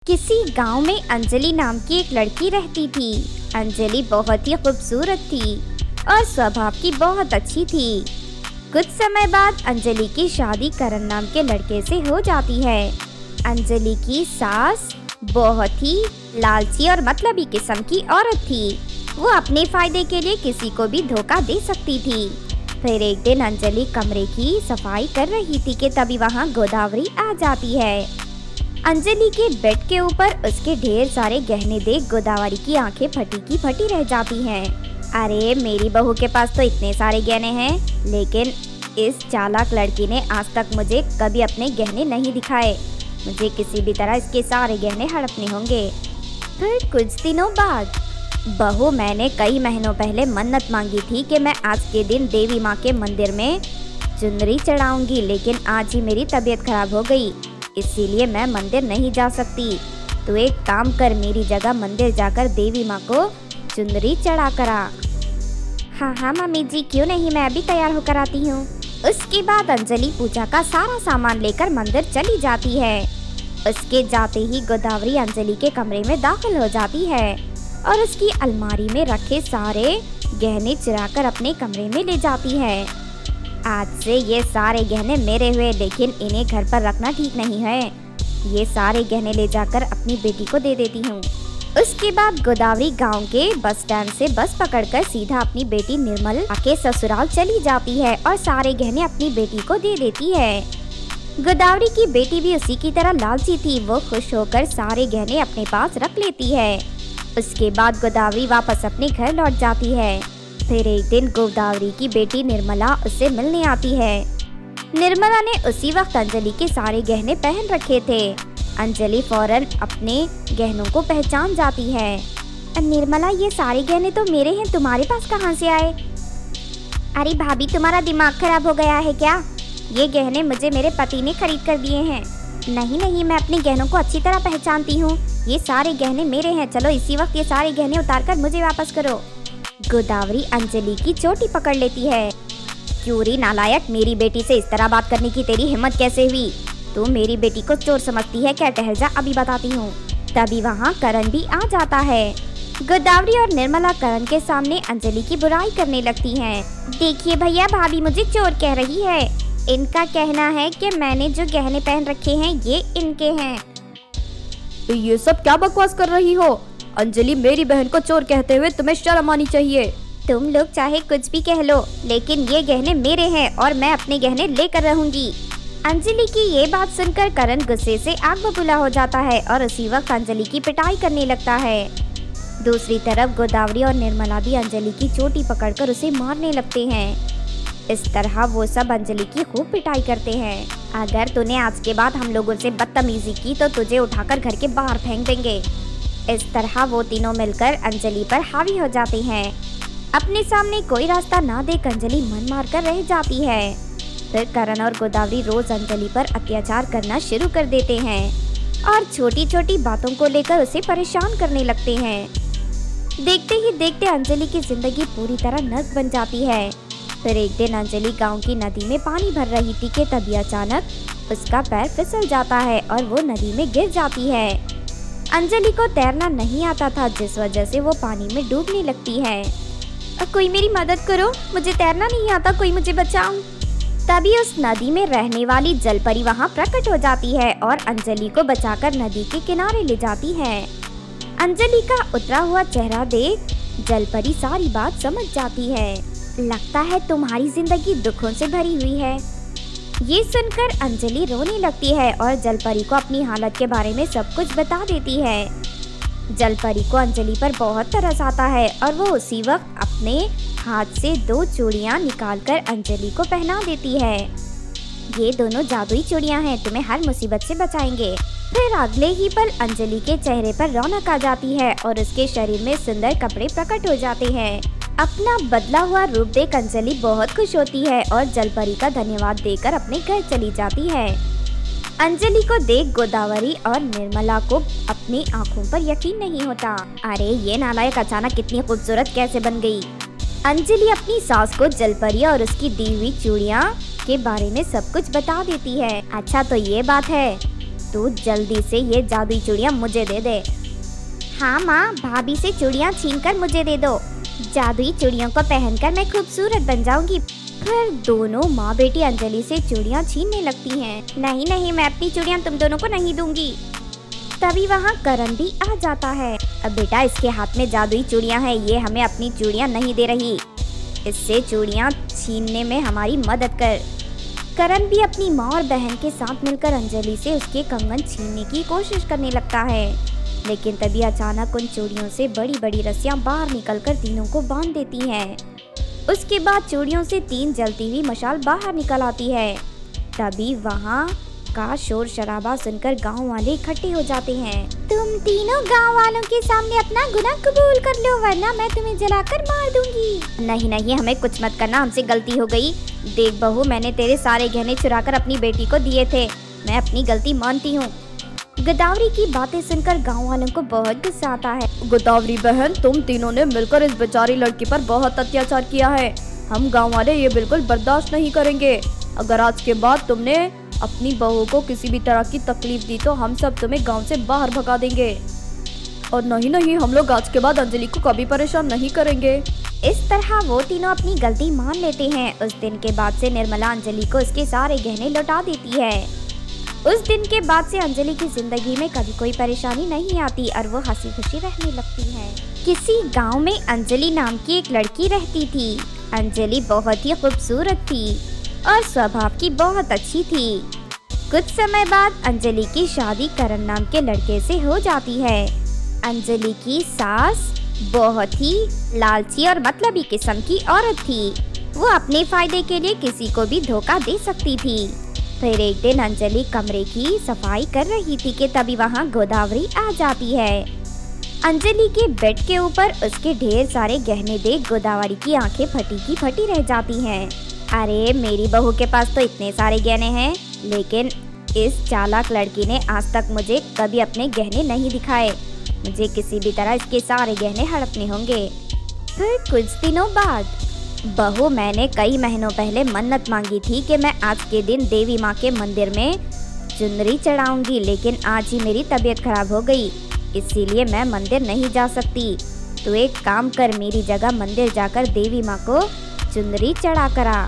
किसी गांव में अंजलि नाम की एक लड़की रहती थी। अंजलि बहुत ही खूबसूरत थी और स्वभाव की बहुत अच्छी थी। कुछ समय बाद अंजलि की शादी करण नाम के लड़के से हो जाती है। अंजलि की सास बहुत ही लालची और मतलबी किस्म की औरत थी। वो अपने फायदे के लिए किसी को भी धोखा दे सकती थी। फिर एक दिन अंजलि कमरे की सफाई कर रही थी कि तभी वहाँ गोदावरी आ जाती है। अंजलि के बेड के ऊपर उसके ढेर सारे गहने देख गोदावरी की आंखें फटी की फटी रह जाती हैं। अरे मेरी बहू के पास तो इतने सारे गहने हैं, लेकिन इस चालाक लड़की ने आज तक मुझे कभी अपने गहने नहीं दिखाए। मुझे किसी भी तरह इसके सारे गहने हड़पने होंगे। फिर कुछ दिनों बाद, बहू मैंने कई महीनों पहले मन्नत मांगी थी कि मैं आज के दिन देवी माँ के मंदिर में चुनरी चढ़ाऊंगी, लेकिन आज ही मेरी तबीयत खराब हो गई, इसीलिए मैं मंदिर नहीं जा सकती। तो एक काम कर, मेरी जगह मंदिर जाकर देवी माँ को चुनरी चढ़ा करा। हाँ हाँ मम्मी जी, क्यों नहीं, मैं अभी तैयार होकर आती हूँ। उसके बाद अंजलि पूजा का सारा सामान लेकर मंदिर चली जाती है। उसके जाते ही गोदावरी अंजलि के कमरे में दाखिल हो जाती है और उसकी अलमारी में रखे सारे गहने चुराकर अपने कमरे में ले जाती है। आज से ये सारे गहने मेरे हुए, लेकिन इन्हें घर पर रखना ठीक नहीं है। ये सारे गहने ले जाकर अपनी बेटी को दे देती हूँ। उसके बाद गोदावरी गांव के बस स्टैंड से बस पकड़कर सीधा अपनी बेटी निर्मला के ससुराल चली जाती है और सारे गहने अपनी बेटी को दे देती है। गोदावरी की बेटी भी उसी की तरह लालची थी। वो खुश होकर सारे गहने अपने पास रख लेती है। उसके बाद गोदावरी वापस अपने घर लौट जाती है। फिर एक दिन गोदावरी की बेटी निर्मला उससे मिलने आती है। निर्मला ने उसी वक्त अंजलि के सारे गहने पहन रखे थे। अंजलि फौरन अपने गहनों को पहचान जाती है। निर्मला, ये सारे गहने तो मेरे हैं, तुम्हारे पास कहाँ से आए? अरे भाभी, तुम्हारा दिमाग खराब हो गया है क्या? ये गहने मुझे मेरे पति ने खरीद कर दिए हैं। नहीं नहीं, मैं अपने गहनों को अच्छी तरह पहचानती हूँ। ये सारे गहने मेरे हैं। चलो इसी वक्त ये सारे गहने उतार कर मुझे वापस करो। गोदावरी अंजलि की चोटी पकड़ लेती है। क्यों रे नालायक, मेरी बेटी से इस तरह बात करने की तेरी हिम्मत कैसे हुई? तू मेरी बेटी को चोर समझती है क्या? ठहर जा, अभी बताती हूँ। तभी वहाँ करण भी आ जाता है। गोदावरी और निर्मला करण के सामने अंजलि की बुराई करने लगती हैं। देखिए भैया, भाभी मुझे चोर कह रही है। इनका कहना है कि मैंने जो गहने पहन रखे हैं ये इनके हैं। तो ये सब क्या बकवास कर रही हो? अंजलि, मेरी बहन को चोर कहते हुए तुम्हें शर्म आनी चाहिए। तुम लोग चाहे कुछ भी कह लो, लेकिन ये गहने मेरे हैं और मैं अपने गहने लेकर रहूंगी। अंजलि की ये बात सुनकर करण गुस्से से आग बबूला हो जाता है और उसी वक्त अंजलि की पिटाई करने लगता है। दूसरी तरफ गोदावरी और निर्मला भी अंजलि की चोटी पकड़कर उसे मारने लगते हैं। इस तरह वो सब अंजलि की खूब पिटाई करते हैं। अगर तूने आज के बाद हम लोगों से बदतमीजी की तो तुझे उठाकर घर के बाहर फेंक देंगे। इस तरह वो तीनों मिलकर अंजलि पर हावी हो जाते हैं। अपने सामने कोई रास्ता ना देख अंजलि मन मारकर रह जाती है। फिर करण और गोदावरी रोज अंजलि पर अत्याचार करना शुरू कर देते हैं और छोटी छोटी बातों को लेकर उसे परेशान करने लगते हैं। देखते ही देखते अंजलि की जिंदगी पूरी तरह नर्क बन जाती है। फिर एक दिन अंजलि गांव की नदी में पानी भर रही थी कि तभी अचानक उसका पैर फिसल जाता है और वो नदी में गिर जाती है। अंजलि को तैरना नहीं आता था, जिस वजह से वो पानी में डूबने लगती है। कोई मेरी मदद करो, मुझे तैरना नहीं आता, कोई मुझे बचाओ। तभी उस नदी में रहने वाली जलपरी वहाँ प्रकट हो जाती है और अंजलि को बचाकर नदी के किनारे ले जाती है। अंजलि का उतरा हुआ चेहरा देख जलपरी सारी बात समझ जाती है। लगता है तुम्हारी जिंदगी दुखों से भरी हुई है। ये सुनकर अंजलि रोने लगती है और जलपरी को अपनी हालत के बारे में सब कुछ बता देती है। जलपरी को अंजलि पर बहुत तरस आता है और वो उसी वक्त अपने हाथ से 2 चूड़ियाँ निकालकर अंजलि को पहना देती है। ये दोनों जादुई चूड़ियाँ हैं, तुम्हें हर मुसीबत से बचाएंगे। फिर अगले ही पल अंजलि के चेहरे पर रौनक आ जाती है और उसके शरीर में सुंदर कपड़े प्रकट हो जाते हैं। अपना बदला हुआ रूप देख अंजलि बहुत खुश होती है और जलपरी का धन्यवाद देकर अपने घर चली जाती है। अंजलि को देख गोदावरी और निर्मला को अपनी आंखों पर यकीन नहीं होता। अरे ये नालायक अचानक इतनी खूबसूरत कैसे बन गई? अंजलि अपनी सास को जलपरी और उसकी दी हुई चूड़ियाँ के बारे में सब कुछ बता देती है। अच्छा तो ये बात है। तू जल्दी से ये जादुई चूड़ियाँ मुझे दे दे। हाँ माँ, भाभी से चूड़ियाँ छीनकर मुझे दे दो। जादुई चूड़ियों को पहनकर मैं खूबसूरत बन जाऊंगी। फिर दोनों माँ बेटी अंजलि से चूड़ियाँ छीनने लगती हैं। नहीं नहीं, मैं अपनी चूड़ियाँ तुम दोनों को नहीं दूंगी। तभी वहाँ करण भी आ जाता है। अब बेटा, इसके हाथ में जादुई चूड़ियाँ हैं, ये हमें अपनी चूड़ियाँ नहीं दे रही। इससे चूड़ियाँ छीनने में हमारी मदद कर। करण भी अपनी माँ और बहन के साथ मिलकर अंजलि से उसके कंगन छीनने की कोशिश करने लगता है। लेकिन तभी अचानक उन चूड़ियों से बड़ी बड़ी रस्सियाँ बाहर निकलकर तीनों को बांध देती हैं। उसके बाद चूड़ियों से 3 जलती हुई मशाल बाहर निकल आती है। तभी वहाँ का शोर शराबा सुनकर गांव वाले इकट्ठे हो जाते हैं। तुम तीनों गांव वालों के सामने अपना गुनाह कबूल कर लो, वरना मैं तुम्हें जलाकर मार दूंगी। नहीं नहीं, हमें कुछ मत करना, हमसे गलती हो गई। देख बहू, मैंने तेरे सारे गहने चुराकर अपनी बेटी को दिए थे। मैं अपनी गलती मानती हूँ। गोदावरी की बातें सुनकर गांव वालों को बहुत गुस्सा आता है। गोदावरी बहन, तुम तीनों ने मिलकर इस बेचारी लड़की पर बहुत अत्याचार किया है। हम गांव वाले ये बिल्कुल बर्दाश्त नहीं करेंगे। अगर आज के बाद तुमने अपनी बहू को किसी भी तरह की तकलीफ दी तो हम सब तुम्हें गांव से बाहर भगा देंगे। और नहीं नहीं, हम लोग आज के बाद अंजलि को कभी परेशान नहीं करेंगे। इस तरह वो तीनों अपनी गलती मान लेते हैं। उस दिन के बाद से निर्मला अंजलि को उसके सारे गहने लौटा देती है। उस दिन के बाद से अंजलि की जिंदगी में कभी कोई परेशानी नहीं आती और वो हंसी खुशी रहने लगती है। किसी गांव में अंजलि नाम की एक लड़की रहती थी। अंजलि बहुत ही खूबसूरत थी और स्वभाव की बहुत अच्छी थी। कुछ समय बाद अंजलि की शादी करण नाम के लड़के से हो जाती है। अंजलि की सास बहुत ही लालची और मतलबी किस्म की औरत थी। वो अपने फायदे के लिए किसी को भी धोखा दे सकती थी। फिर एक दिन अंजलि कमरे की सफाई कर रही थी कि तभी वहाँ गोदावरी आ जाती है। अंजलि के बेड के ऊपर उसके ढेर सारे गहने देख गोदावरी की आंखें फटी की फटी रह जाती हैं। अरे, मेरी बहू के पास तो इतने सारे गहने हैं, लेकिन इस चालाक लड़की ने आज तक मुझे कभी अपने गहने नहीं दिखाए। मुझे किसी भी तरह इसके सारे गहने हड़पने होंगे। फिर कुछ दिनों बाद, बहू, मैंने कई महीनों पहले मन्नत मांगी थी कि मैं आज के दिन देवी माँ के मंदिर में चुनरी चढ़ाऊंगी, लेकिन आज ही मेरी तबीयत खराब हो गई, इसीलिए मैं मंदिर नहीं जा सकती। तो एक काम कर, मेरी जगह मंदिर जाकर देवी माँ को चुनरी चढ़ा कर आ।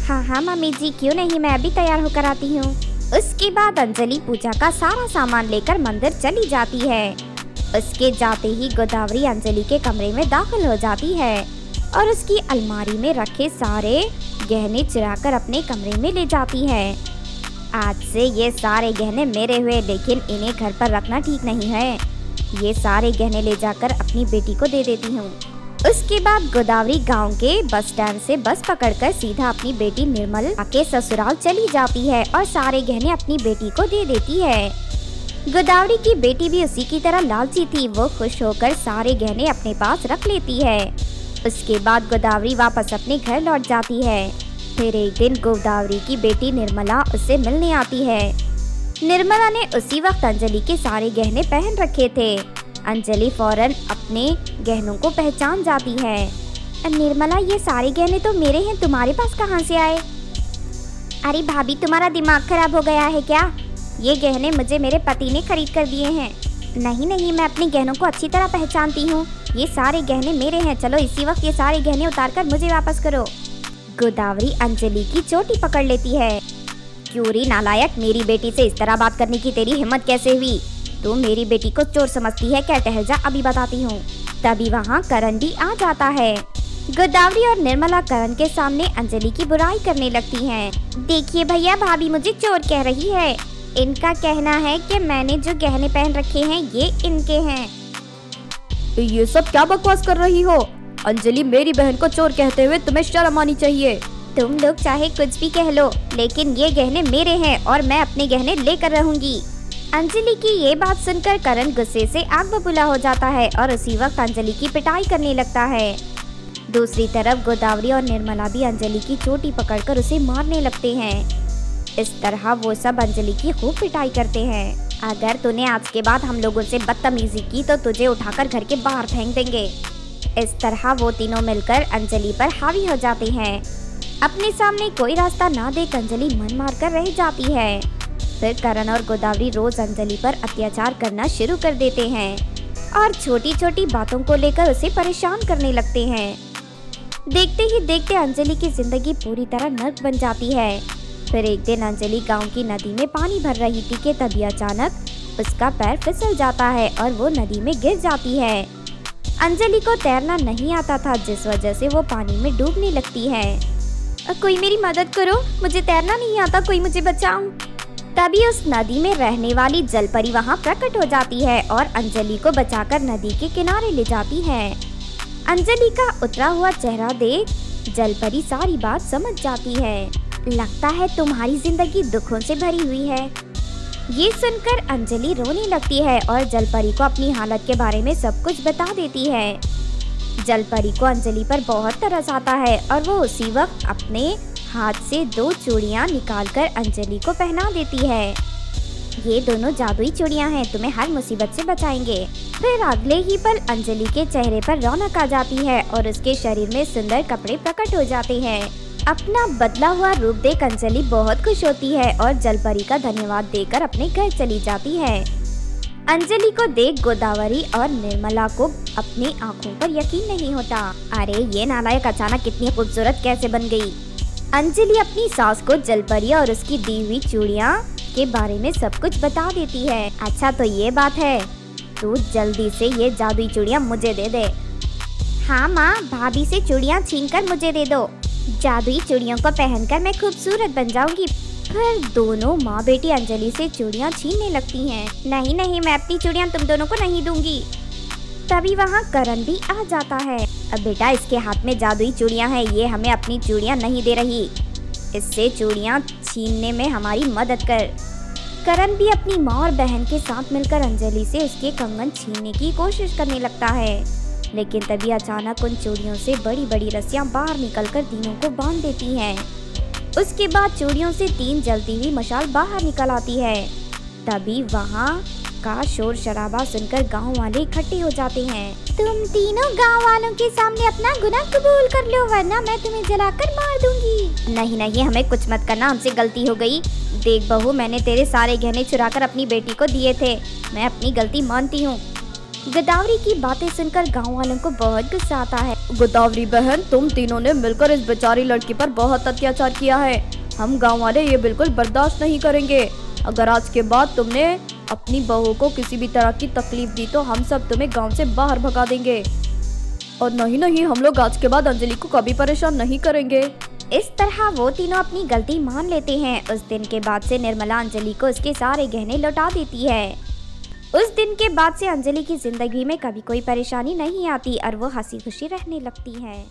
हाँ हाँ मम्मी जी, क्यों नहीं, मैं अभी तैयार होकर आती हूँ। उसके बाद अंजलि पूजा का सारा सामान लेकर मंदिर चली जाती है। उसके जाते ही गोदावरी अंजलि के कमरे में दाखिल हो जाती है और उसकी अलमारी में रखे सारे गहने चुराकर अपने कमरे में ले जाती है। आज से ये सारे गहने मेरे हुए, लेकिन इन्हें घर पर रखना ठीक नहीं है। ये सारे गहने ले जाकर अपनी बेटी को दे देती हूँ। उसके बाद गोदावरी गांव के बस स्टैंड से बस पकड़कर सीधा अपनी बेटी निर्मला के ससुराल चली जाती है और सारे गहने अपनी बेटी को दे देती है। गोदावरी की बेटी भी उसी की तरह लालची थी। वो खुश होकर सारे गहने अपने पास रख लेती है। उसके बाद गोदावरी वापस अपने घर लौट जाती है। फिर एक दिन गोदावरी की बेटी निर्मला उससे मिलने आती है। निर्मला ने उसी वक्त अंजलि के सारे गहने पहन रखे थे। अंजलि फौरन अपने गहनों को पहचान जाती है। निर्मला, ये सारे गहने तो मेरे हैं, तुम्हारे पास कहाँ से आए? अरे भाभी, तुम्हारा दिमाग खराब हो गया है क्या? ये गहने मुझे मेरे पति ने खरीद कर दिए हैं। नहीं नहीं, मैं अपने गहनों को अच्छी तरह पहचानती हूँ। ये सारे गहने मेरे हैं। चलो इसी वक्त ये सारे गहने उतार कर मुझे वापस करो। गोदावरी अंजलि की चोटी पकड़ लेती है। क्यों रे नालायक, मेरी बेटी से इस तरह बात करने की तेरी हिम्मत कैसे हुई? तू मेरी बेटी को चोर समझती है क्या? ठहर जा, अभी बताती हूँ। तभी वहाँ करण भी आ जाता है। गोदावरी और निर्मला करण के सामने अंजलि की बुराई करने लगती हैं। देखिए भैया, भाभी मुझे चोर कह रही है। इनका कहना है कि मैंने जो गहने पहन रखे हैं ये इनके हैं। तो ये सब क्या बकवास कर रही हो? अंजलि, मेरी बहन को चोर कहते हुए तुम्हें शर्म आनी चाहिए। तुम लोग चाहे कुछ भी कह लो, लेकिन ये गहने मेरे हैं और मैं अपने गहने लेकर रहूंगी। अंजलि की ये बात सुनकर करण गुस्से से आग बबूला हो जाता है और उसी वक्त अंजलि की पिटाई करने लगता है। दूसरी तरफ गोदावरी और निर्मला भी अंजलि की चोटी पकड़कर उसे मारने लगते हैं। इस तरह वो सब अंजलि की खूब पिटाई करते हैं। अगर तूने आज के बाद हम लोगों से बदतमीजी की तो तुझे उठाकर घर के बाहर फेंक देंगे। इस तरह वो तीनों मिलकर अंजलि पर हावी हो जाते हैं। अपने सामने कोई रास्ता ना देख अंजलि मन मारकर रह जाती है। फिर करण और गोदावरी रोज अंजलि पर अत्याचार करना शुरू कर देते हैं और छोटी छोटी बातों को लेकर उसे परेशान करने लगते हैं। देखते ही देखते अंजलि की जिंदगी पूरी तरह नर्क बन जाती है। फिर एक दिन अंजलि गांव की नदी में पानी भर रही थी कि तभी अचानक उसका पैर फिसल जाता है और वो नदी में गिर जाती है। अंजलि को तैरना नहीं आता था, जिस वजह से वो पानी में डूबने लगती है। कोई मेरी मदद करो, मुझे तैरना नहीं आता, कोई मुझे बचाओ। तभी उस नदी में रहने वाली जलपरी वहाँ प्रकट हो जाती है और अंजलि को बचाकर नदी के किनारे ले जाती है। अंजलि का उतरा हुआ चेहरा देख जलपरी सारी बात समझ जाती है। लगता है तुम्हारी जिंदगी दुखों से भरी हुई है। ये सुनकर अंजलि रोने लगती है और जलपरी को अपनी हालत के बारे में सब कुछ बता देती है। जलपरी को अंजलि पर बहुत तरस आता है और वो उसी वक्त अपने हाथ से 2 चूड़ियाँ निकालकर अंजलि को पहना देती है। ये दोनों जादुई चूड़ियाँ हैं, तुम्हें हर मुसीबत से बचाएंगे। फिर अगले ही पल अंजलि के चेहरे पर रौनक आ जाती है और उसके शरीर में सुंदर कपड़े प्रकट हो जाते हैं। अपना बदला हुआ रूप देख अंजलि बहुत खुश होती है और जलपरी का धन्यवाद देकर अपने घर चली जाती है। अंजलि को देख गोदावरी और निर्मला को अपनी आंखों पर यकीन नहीं होता। अरे ये नालायक अचानक इतनी खूबसूरत कैसे बन गई। अंजलि अपनी सास को जलपरी और उसकी दी हुई चूड़ियाँ के बारे में सब कुछ बता देती है। अच्छा तो ये बात है, तू जल्दी से ये जादुई चूड़ियाँ मुझे दे दे। हाँ माँ, भाभी से चूड़ियाँ छीनकर मुझे दे दो। जादुई चूड़ियों को पहनकर मैं खूबसूरत बन जाऊंगी। फिर दोनों माँ बेटी अंजलि से चूड़ियाँ छीनने लगती हैं। नहीं नहीं, मैं अपनी चूड़ियाँ तुम दोनों को नहीं दूंगी। तभी वहाँ करण भी आ जाता है। अब बेटा, इसके हाथ में जादुई चूड़ियाँ हैं, ये हमें अपनी चूड़ियाँ नहीं दे रही, इससे चूड़ियाँ छीनने में हमारी मदद कर। करण भी अपनी माँ और बहन के साथ मिलकर अंजलि से उसके कंगन छीनने की कोशिश करने लगता है, लेकिन तभी अचानक उन चूड़ियों से बड़ी बड़ी रस्सियाँ बाहर निकलकर तीनों को बांध देती हैं। उसके बाद चूड़ियों से 3 जलती हुई मशाल बाहर निकल आती है। तभी वहाँ का शोर शराबा सुनकर गांव वाले इकट्ठे हो जाते हैं। तुम तीनों गांव वालों के सामने अपना गुनाह कबूल कर लो, वरना मैं तुम्हें जलाकर मार दूंगी। नहीं नहीं, हमें कुछ मत करना, हमसे गलती हो गई। देख बहू, मैंने तेरे सारे गहने चुराकर अपनी बेटी को दिए थे, मैं अपनी गलती मानती हूँ। गोदावरी की बातें सुनकर गाँव वालों को बहुत गुस्सा आता है। गोदावरी बहन, तुम तीनों ने मिलकर इस बेचारी लड़की पर बहुत अत्याचार किया है। हम गाँव वाले ये बिल्कुल बर्दाश्त नहीं करेंगे। अगर आज के बाद तुमने अपनी बहू को किसी भी तरह की तकलीफ दी तो हम सब तुम्हें गांव से बाहर भगा देंगे। और नहीं, हम लोग आज के बाद अंजलि को कभी परेशान नहीं करेंगे। इस तरह वो तीनों अपनी गलती मान लेते हैं। उस दिन के बाद से निर्मला अंजलि को उसके सारे गहने लौटा देती है। उस दिन के बाद से अंजलि की जिंदगी में कभी कोई परेशानी नहीं आती और वो हंसी खुशी रहने लगती है।